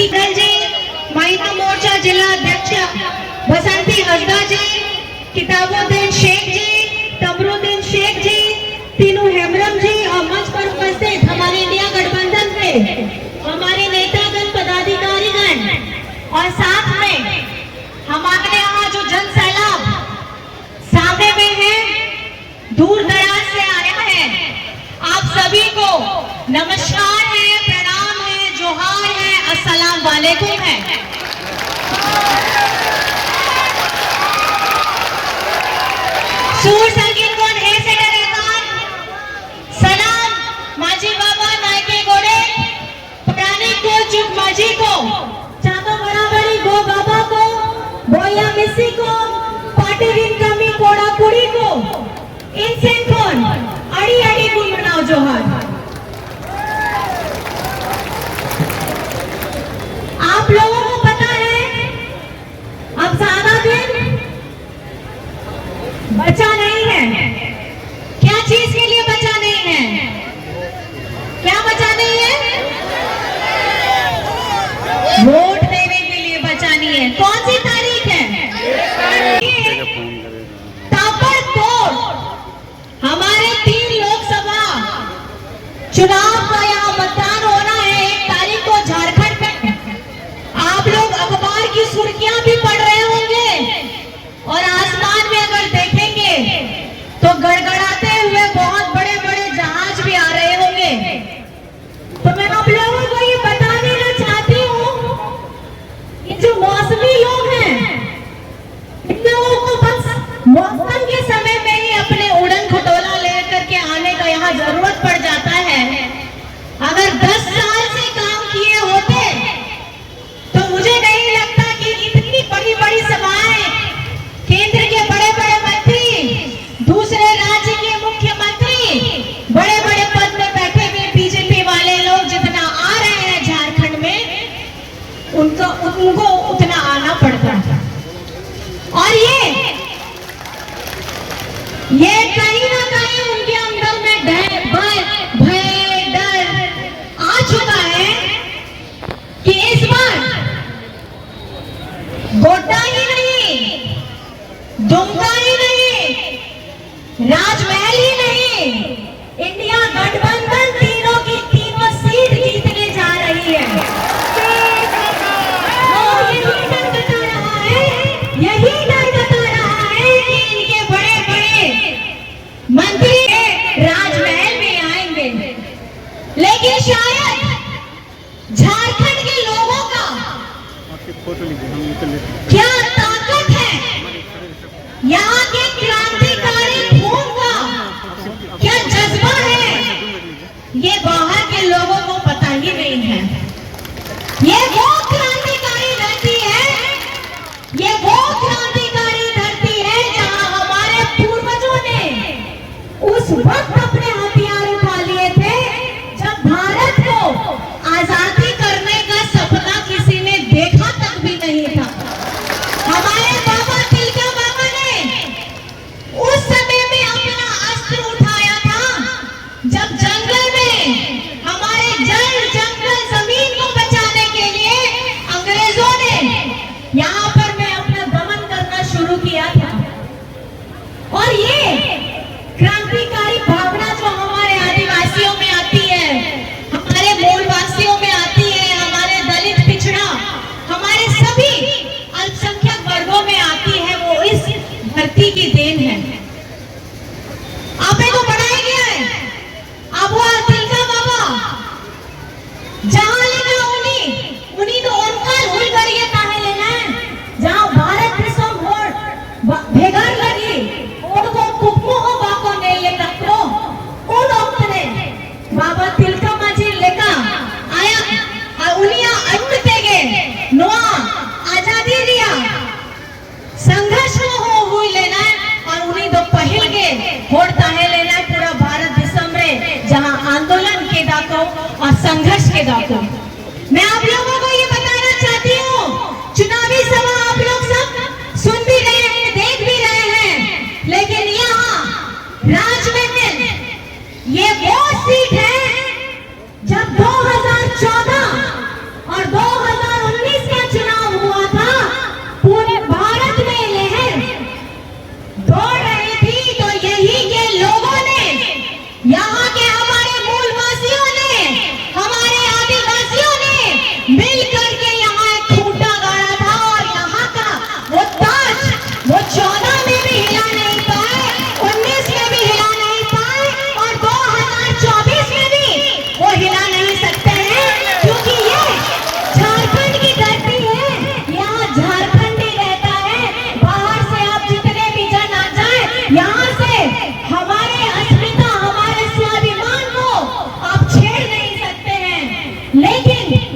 बसंती गल जी, महिला मोर्चा जिला अध्यक्ष बसंती हसदा जी, किताबुद्दीन शेख जी, तमरुद्दीन शेख जी, तीनू हेमरम जी और मंच पर उपस्थित हमारे इंडिया गठबंधन के हमारे नेतागण पदाधिकारीगण और साथ में हमारे यहाँ जो जन सैलाब सामने में है, दूर दराज से आया है, आप सभी को नमस्कार है, प्रणाम है, जोहार है, अस्सलाम वालेकुम है। सूर संगीत कोण हे से डरेगान सलाम माजी बाबा नायके गोड़े पुराने को चुप माजी को चातो बराबरी गो बाबा को बोया मिसी को पाटे रिन कमी कोड़ा कुड़ी को इनसे कौन अड़ी अड़ी गुण मनाओ जोहार। आप लोगों को पता है अब ज्यादा दिन बचा नहीं है। क्या चीज के लिए बचा नहीं है? क्या बचा नहीं है? वोट देने के लिए बचा नहीं है। कौन सी तारीख है? ताबड़तोड़ हमारे 3 लोकसभा चुनाव का यहाँ मतदान होना है 1 तारीख को झारखंड में। आप लोग अखबार की सुर्खियां भी पढ़ रहे होंगे और आसमान में अगर देखेंगे तो गड़गड़ाते हुए बहुत बड़े बड़े जहाज भी आ रहे होंगे। तो मैं आप लोगों को ये बता देना चाहती हूँ, ये जो मौसमी लोग हैं, इन लोगों को बस मौसम के समय में ही अपने उड़न खटोला लेकर के आने का यहाँ जरूरत पड़ जाता है। अगर 10 साल से काम किए होते तो मुझे नहीं लगता कि इतनी बड़ी बड़ी सभाएं, केंद्र के बड़े बड़े मंत्री, दूसरे राज्य के मुख्यमंत्री, बड़े बड़े पद में बैठे हुए बीजेपी वाले लोग जितना आ रहे हैं झारखंड में, उनको उतना आना पड़ता है। और ये कहीं ना कहीं उनके अंदर में भय डर आ चुका है कि इस बार गोड्डा ही नहीं, दुमका ही नहीं, राजमहल ही नहीं, इंडिया गठबंधन तीनों की तीनों सीट जीतने जा रही है। यही डर बता रहा है कि इनके बड़े बड़े मंत्री राजमहल में आएंगे, लेकिन शायद झारखंड के लोगों का क्या ताकत है, यहाँ के क्रांतिकारी खून का क्या जज्बा है, ये बाहर के लोगों को पता ही नहीं है। ये वो क्रांतिकारी धरती है, ये वो क्रांतिकारी धरती है जहाँ हमारे पूर्वजों ने उस वक्त अपने हथियार उठा लिए थे जब भारत को आजादी करने का सपना किसी ने देखा तक भी नहीं था। हमारे बाबा तिलका बाबा ने उस समय में अपना अस्त्र उठाया था जब जंगल में हमारे जंगल जमीन को बचाने के लिए अंग्रेजों ने यहाँ पर में अपना दमन करना शुरू किया था। और ये क्रांतिकारी भावना जो हमारे आदिवासियों में आती है, हमारे मूलवासियों में आती है, हमारे दलित पिछड़ा, हमारे सभी अल्पसंख्यक वर्गों में आती है, वो इस धरती की देन है। आपे को बढ़ाया गया है। अब वो तिलका बाबा जहां लेना उन्हीं तो उनका हुई करिए काहे लेना है, जहां भारत विश्व वोट भेगर लगी उनको कुप्पो हो बाको ने ये तत्रो उन वक्त ने बाबा तिलका माजी लेका आया उनिया अंत तेगे नोआ आजादी दिया संघर्ष हो हुई लेना और उन्हीं तो पहल के होड़ता है लेना पूरा भारत विश्व में जहां आंदोलन के दाको और संघर्ष के दाको। मैं आप लोगों को ये बताना चाहती हूँ, चुनावी सभा आप लोग सब सुन भी रहे हैं, देख भी रहे हैं, लेकिन यहाँ राजमहल ये वो सीट है जब 2014 और 2019 लेकिन